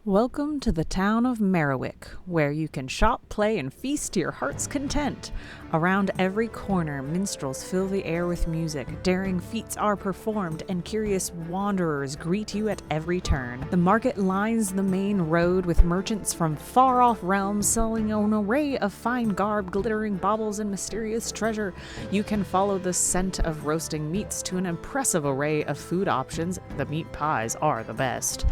Welcome to the town of Merriwick, where you can shop, play, and feast to your heart's content. Around every corner, minstrels fill the air with music, daring feats are performed, and curious wanderers greet you at every turn. The market lines the main road with merchants from far-off realms selling an array of fine garb, glittering baubles, and mysterious treasure. You can follow the scent of roasting meats to an impressive array of food options. The meat pies are the best.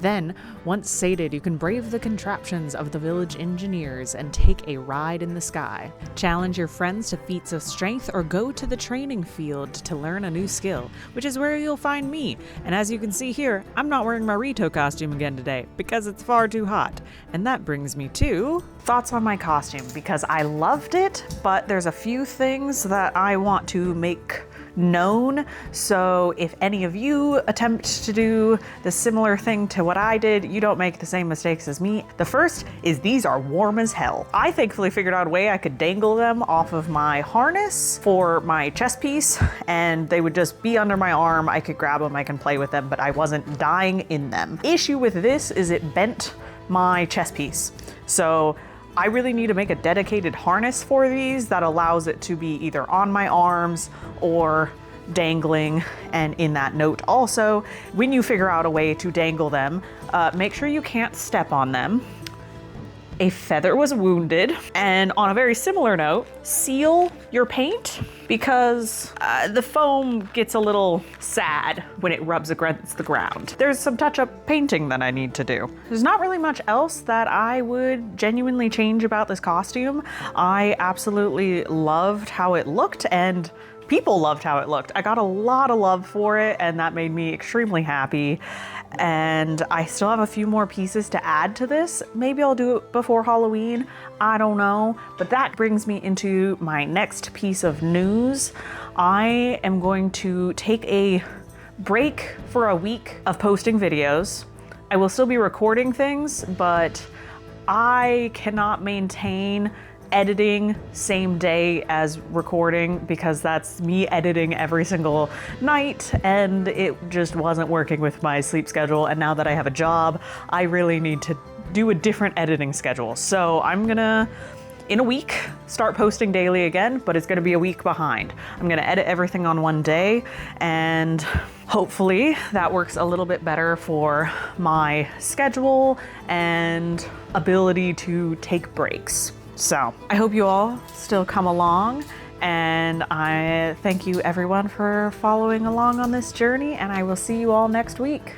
Then, once sated, you can brave the contraptions of the village engineers and take a ride in the sky. Challenge your friends to feats of strength or go to the training field to learn a new skill, which is where you'll find me. And as you can see here, I'm not wearing my Rito costume again today because it's far too hot. And that brings me to thoughts on my costume, because I loved it, but there's a few things that I want to make known. So if any of you attempt to do the similar thing to what I did, you don't make the same mistakes as me. The first is these are warm as hell. I thankfully figured out a way I could dangle them off of my harness for my chest piece, and they would just be under my arm. I could grab them, I can play with them, but I wasn't dying in them. Issue with this is it bent my chest piece. So I really need to make a dedicated harness for these that allows it to be either on my arms or dangling. And in that note also, when you figure out a way to dangle them, make sure you can't step on them. A feather was wounded. And on a very similar note, seal your paint, because the foam gets a little sad when it rubs against the ground. There's some touch-up painting that I need to do. There's not really much else that I would genuinely change about this costume. I absolutely loved how it looked, and people loved how it looked. I got a lot of love for it, and that made me extremely happy. And I still have a few more pieces to add to this. Maybe I'll do it before Halloween. I don't know. But that brings me into my next piece of news. I am going to take a break for a week of posting videos. I will still be recording things, but I cannot maintain editing same day as recording, because that's me editing every single night, and it just wasn't working with my sleep schedule. And now that I have a job, I really need to do a different editing schedule. So I'm gonna, in a week, start posting daily again, but it's gonna be a week behind. I'm gonna edit everything on one day, and hopefully that works a little bit better for my schedule and ability to take breaks. So I hope you all still come along, and I thank you everyone for following along on this journey, and I will see you all next week.